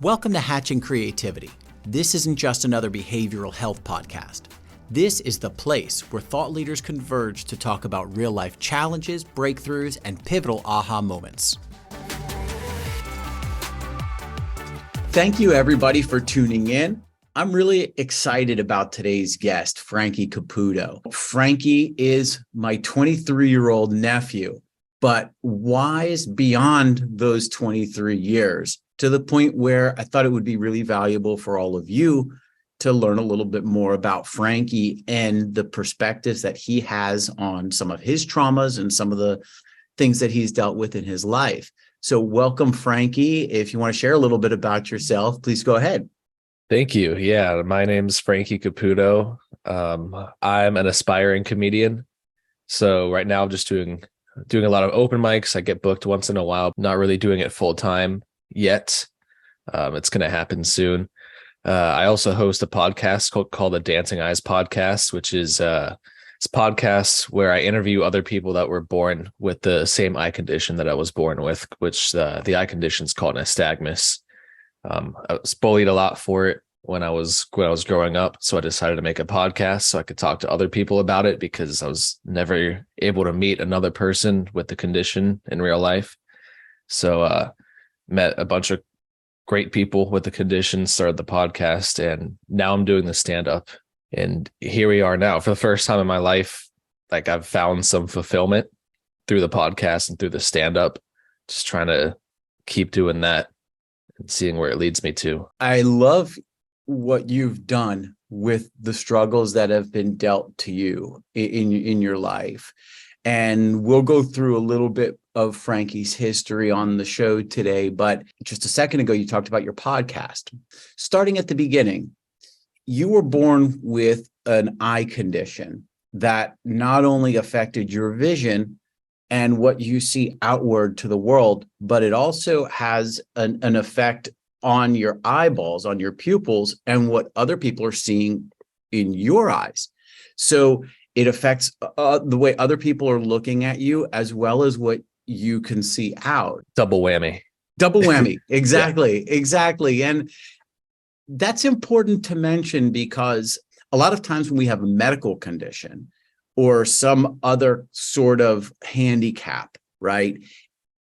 Welcome to Hatching Creativity. This isn't just another behavioral health podcast. This is the place where thought leaders converge to talk about real-life challenges, breakthroughs, and pivotal aha moments. Thank you, everybody, for tuning in. I'm really excited about today's guest, Frankie Caputo. Frankie is my 23-year-old nephew, but wise beyond those 23 years, to the point where I thought it would be really valuable for all of you to learn a little bit more about Frankie and the perspectives that he has on some of his traumas and some of the things that he's dealt with in his life. So welcome, Frankie. If you want to share a little bit about yourself, please go ahead. Thank you. Yeah, my name's Frankie Caputo. I'm an aspiring comedian. So right now I'm just doing a lot of open mics. I get booked once in a while, not really doing it full time yet. It's going to happen soon. I also host a podcast called the Dancing Eyes Podcast, which is it's a podcast where I interview other people that were born with the same eye condition that I was born with, which the eye condition is called nystagmus. I was bullied a lot for it when I was growing up, so I decided to make a podcast so I could talk to other people about it, because I was never able to meet another person with the condition in real life. So met a bunch of great people with the condition, started the podcast, and now I'm doing the stand-up. And here we are now. For the first time in my life, like, I've found some fulfillment through the podcast and through the stand-up, just trying to keep doing that and seeing where it leads me to. I love what you've done with the struggles that have been dealt to you in your life. And we'll go through a little bit of Frankie's history on the show today. But just a second ago, you talked about your podcast. Starting at the beginning, you were born with an eye condition that not only affected your vision and what you see outward to the world, but it also has an effect on your eyeballs, on your pupils, and what other people are seeing in your eyes. So it affects the way other people are looking at you, as well as what you can see out. Double whammy. Double whammy. Exactly. Yeah. Exactly. And that's important to mention, because a lot of times when we have a medical condition or some other sort of handicap, right,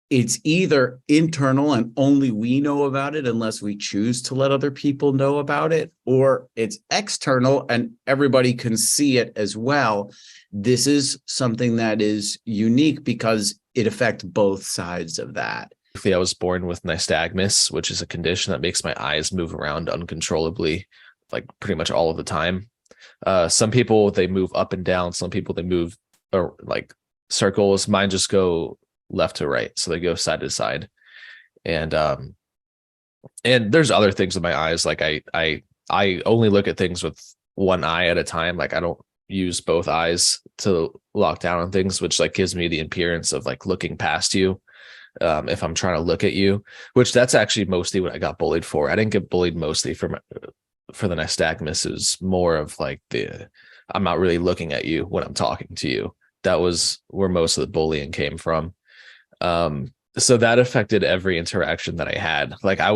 it's either internal and only we know about it unless we choose to let other people know about it, or it's external and everybody can see it as well. This is something that is unique because it affects both sides of that. I was born with nystagmus, which is a condition that makes my eyes move around uncontrollably, like pretty much all of the time. Some people, they move up and down. Some people, they move like circles. Mine just go left to right, so they go side to side. And there's other things with my eyes, like I only look at things with one eye at a time. Like, I don't use both eyes to lock down on things, which like gives me the appearance of like looking past you if I'm trying to look at you, which that's actually mostly what I got bullied for. I didn't get bullied mostly for the nystagmus. It was more of like I'm not really looking at you when I'm talking to you. That was where most of the bullying came from. So that affected every interaction that I had. Like, I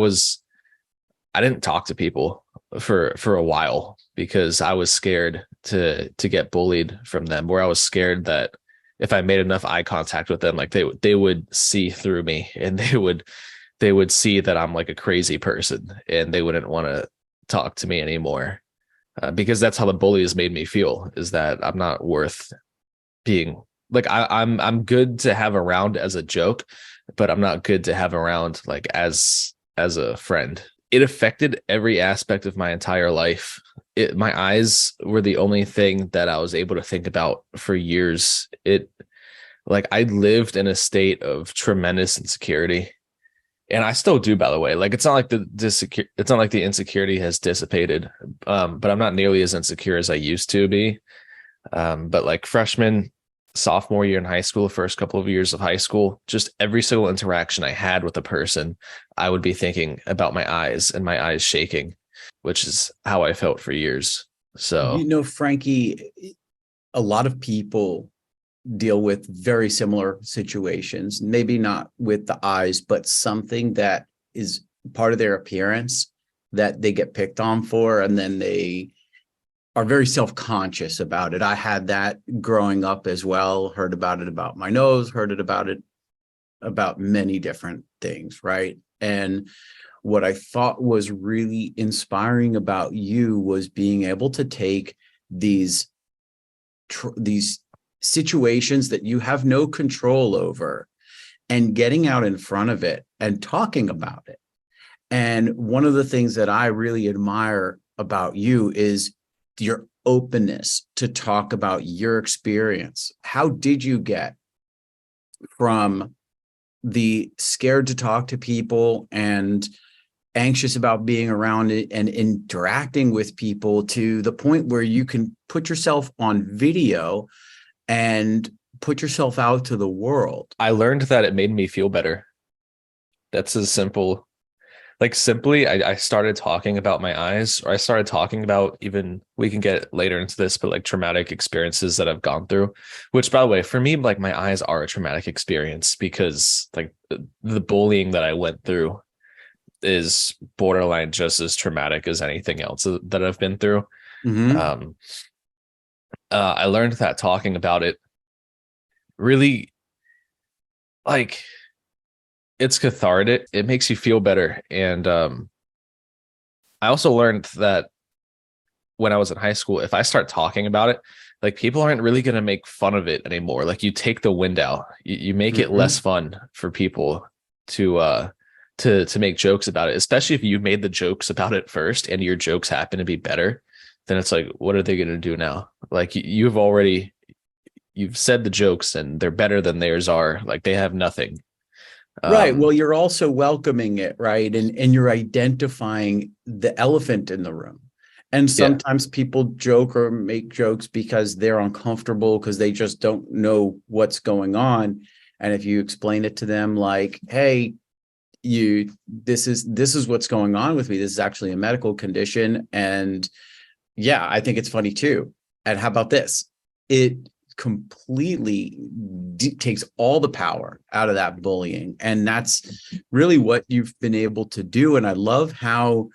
didn't talk to people for a while because I was scared to get bullied from them, where I was scared that if I made enough eye contact with them, like they would see through me, and they would see that I'm like a crazy person, and they wouldn't want to talk to me anymore, because that's how the bullies made me feel, is that I'm not worth being like, I'm good to have around as a joke, but I'm not good to have around like as a friend. It affected every aspect of my entire life. My eyes were the only thing that I was able to think about for years. Like, I lived in a state of tremendous insecurity, and I still do, by the way. Like, it's not like the insecurity has dissipated, but I'm not nearly as insecure as I used to be. But like sophomore year in high school, the first couple of years of high school, just every single interaction I had with a person, I would be thinking about my eyes and my eyes shaking, which is how I felt for years. So, Frankie, a lot of people deal with very similar situations, maybe not with the eyes, but something that is part of their appearance that they get picked on for, and then they are very self-conscious about it. I had that growing up as well, heard about it about my nose, heard it about many different things, right? And what I thought was really inspiring about you was being able to take these situations that you have no control over and getting out in front of it and talking about it. And one of the things that I really admire about you is your openness to talk about your experience. How did you get from the scared to talk to people and anxious about being around it and interacting with people to the point where you can put yourself on video and put yourself out to the world? I learned that it made me feel better. That's as simple. Like simply, I started talking about my eyes, or I started talking about, even we can get later into this, but like traumatic experiences that I've gone through, which by the way, for me, like my eyes are a traumatic experience because like the bullying that I went through is borderline just as traumatic as anything else that I've been through. Mm-hmm. I learned that talking about it really, like, it's cathartic. It makes you feel better. And I also learned that when I was in high school, if I start talking about it, like people aren't really going to make fun of it anymore. Like you take the wind out, you make it less fun for people to make jokes about it, especially if you made the jokes about it first and your jokes happen to be better. Then it's like, what are they going to do now? Like you've said the jokes and they're better than theirs are. Like they have nothing. Right. Well, you're also welcoming it, right? And you're identifying the elephant in the room. And Yeah. sometimes people joke or make jokes because they're uncomfortable because they just don't know what's going on. And if you explain it to them like, hey, this is what's going on with me. This is actually a medical condition. And yeah, I think it's funny too. And how about this? It completely takes all the power out of that bullying. And that's really what you've been able to do. And I love how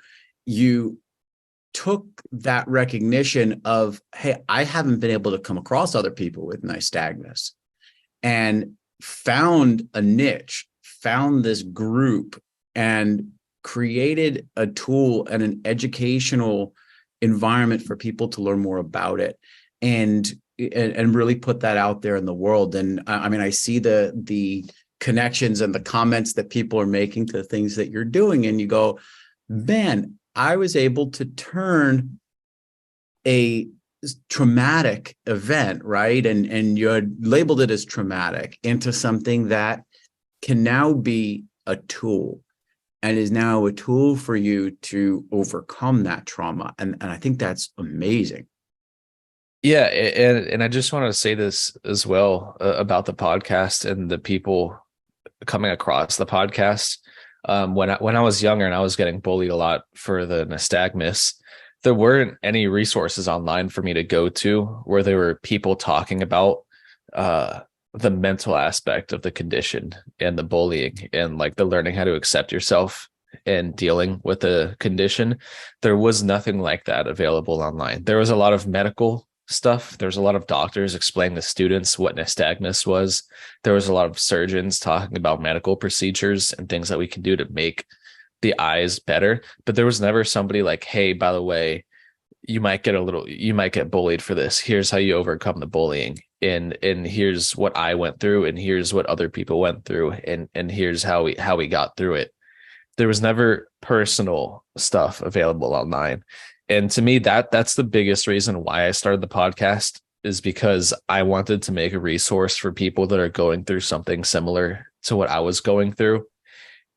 you took that recognition of, hey, I haven't been able to come across other people with nystagmus, and found a niche, found this group, and created a tool and an educational environment for people to learn more about it, and really put that out there in the world. And I mean, I see the connections and the comments that people are making to the things that you're doing, and you go, man, I was able to turn a traumatic event, right? And you had labeled it as traumatic, into something that can now be a tool, and is now a tool for you to overcome that trauma. And I think that's amazing. Yeah, and I just wanted to say this as well about the podcast and the people coming across the podcast. When I was younger and I was getting bullied a lot for the nystagmus, there weren't any resources online for me to go to where there were people talking about the mental aspect of the condition and the bullying and like the learning how to accept yourself and dealing with the condition. There was nothing like that available online. There was a lot of medical stuff. There was a lot of doctors explaining to students what nystagmus was. There was a lot of surgeons talking about medical procedures and things that we can do to make the eyes better. But there was never somebody like, hey, by the way, you might get bullied for this. Here's how you overcome the bullying. And here's what I went through, and here's what other people went through, and here's how we got through it. There was never personal stuff available online. And to me, that's the biggest reason why I started the podcast, is because I wanted to make a resource for people that are going through something similar to what I was going through.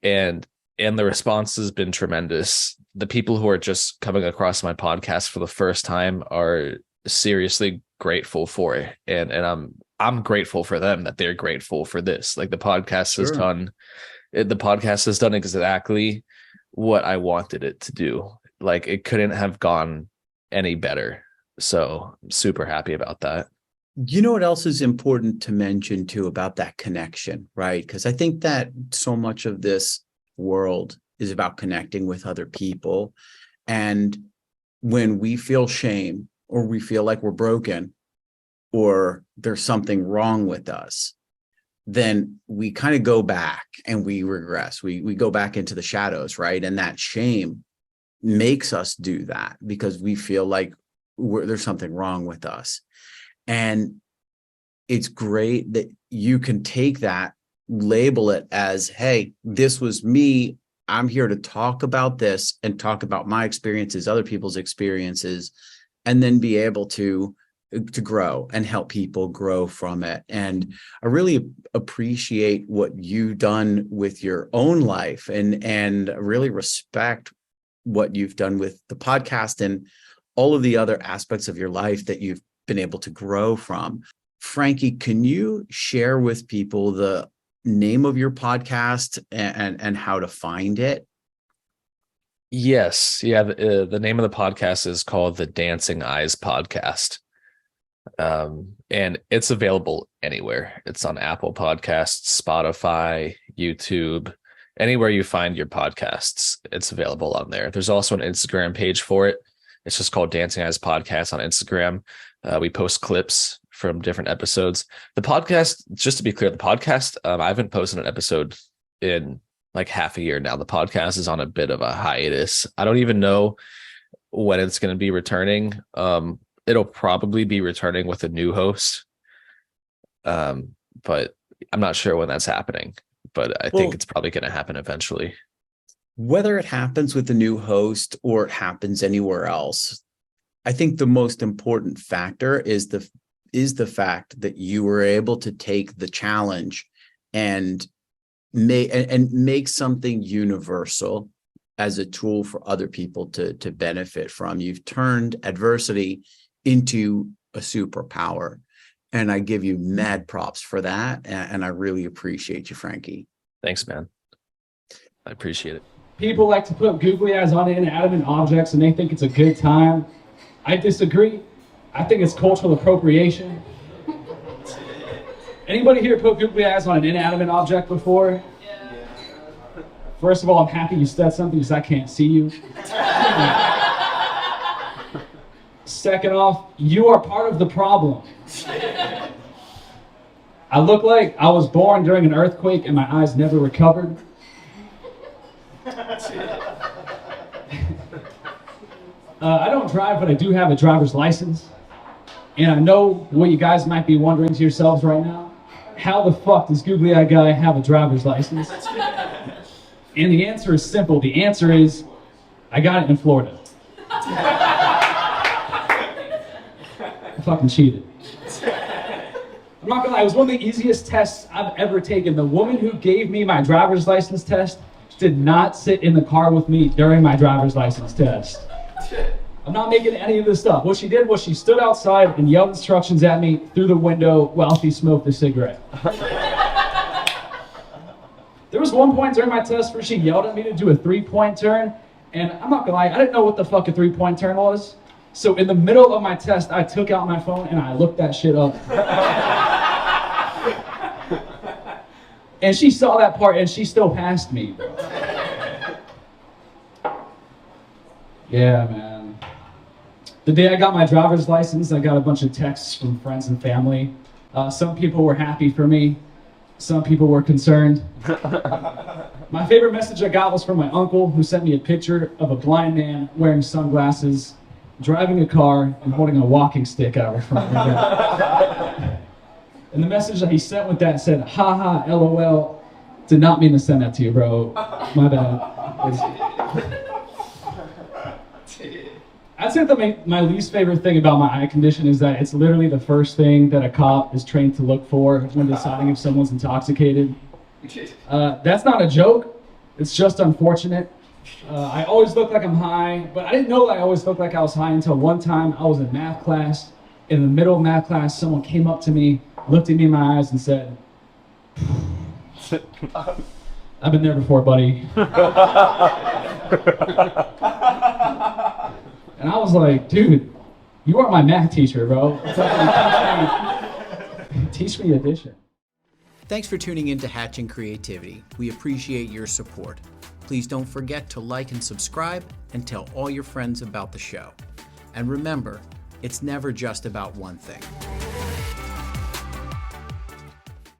And the response has been tremendous. The people who are just coming across my podcast for the first time are seriously grateful for it. And I'm grateful for them that they're grateful for this. Like the podcast has done exactly what I wanted it to do. Like it couldn't have gone any better. So I'm super happy about that. You know what else is important to mention too about that connection, right? Because I think that so much of this world is about connecting with other people. And when we feel shame or we feel like we're broken or there's something wrong with us, then we kind of go back and we regress. We go back into the shadows, right? And that shame makes us do that because we feel like there's something wrong with us. And it's great that you can take that, label it as, hey, this was me. I'm here to talk about this and talk about my experiences, other people's experiences, and then be able to grow and help people grow from it. And I really appreciate what you've done with your own life and really respect what you've done with the podcast and all of the other aspects of your life that you've been able to grow from. Frankie, can you share with people the name of your podcast and how to find it? Yes. Yeah. The name of the podcast is called the Dancing Eyes Podcast. And it's available anywhere. It's on Apple Podcasts, Spotify, YouTube, anywhere you find your podcasts, it's available on there. There's also an Instagram page for it. It's just called Dancing Eyes Podcast on Instagram. We post clips from different episodes. The podcast, just to be clear, the podcast, I haven't posted an episode in like half a year now. The podcast is on a bit of a hiatus. I don't even know when it's going to be returning. It'll probably be returning with a new host. But I'm not sure when that's happening, but I think it's probably going to happen eventually. Whether it happens with a new host or it happens anywhere else, I think the most important factor is the fact that you were able to take the challenge and make something universal as a tool for other people to benefit from. You've turned adversity into a superpower. And I give you mad props for that. And I really appreciate you, Frankie. Thanks, man. I appreciate it. People like to put googly eyes on inanimate objects and they think it's a good time. I disagree. I think it's cultural appropriation. Anybody here put googly eyes on an inanimate object before? Yeah. First of all, I'm happy you said something because I can't see you. Second off, you are part of the problem. I look like I was born during an earthquake and my eyes never recovered. I don't drive, but I do have a driver's license. And I know what you guys might be wondering to yourselves right now. How the fuck does Googly Eye Guy have a driver's license? And the answer is simple. The answer is, I got it in Florida. I fucking cheated. I'm not gonna lie, it was one of the easiest tests I've ever taken. The woman who gave me my driver's license test did not sit in the car with me during my driver's license test. I'm not making any of this stuff. What she did was she stood outside and yelled instructions at me through the window while she smoked a cigarette. There was one point during my test where she yelled at me to do a 3-point turn, and I'm not gonna lie, I didn't know what the fuck a 3-point turn was. So in the middle of my test, I took out my phone and I looked that shit up. And she saw that part and she still passed me, bro. Yeah, man. The day I got my driver's license, I got a bunch of texts from friends and family. Some people were happy for me. Some people were concerned. My favorite message I got was from my uncle, who sent me a picture of a blind man wearing sunglasses, driving a car, and holding a walking stick out of front of him. And the message that he sent with that said, "Ha ha, LOL. Did not mean to send that to you, bro. My bad." I'd say that my least favorite thing about my eye condition is that it's literally the first thing that a cop is trained to look for when deciding if someone's intoxicated. That's not a joke. It's just unfortunate. I always look like I'm high, but I didn't know that I always looked like I was high until one time I was in math class. In the middle of math class, someone came up to me, looked at me in my eyes and said, "I've been there before, buddy." And I was like, "Dude, you are my math teacher, bro. Teach me addition." Thanks for tuning in to Hatching Creativity. We appreciate your support. Please don't forget to like and subscribe and tell all your friends about the show. And remember, it's never just about one thing.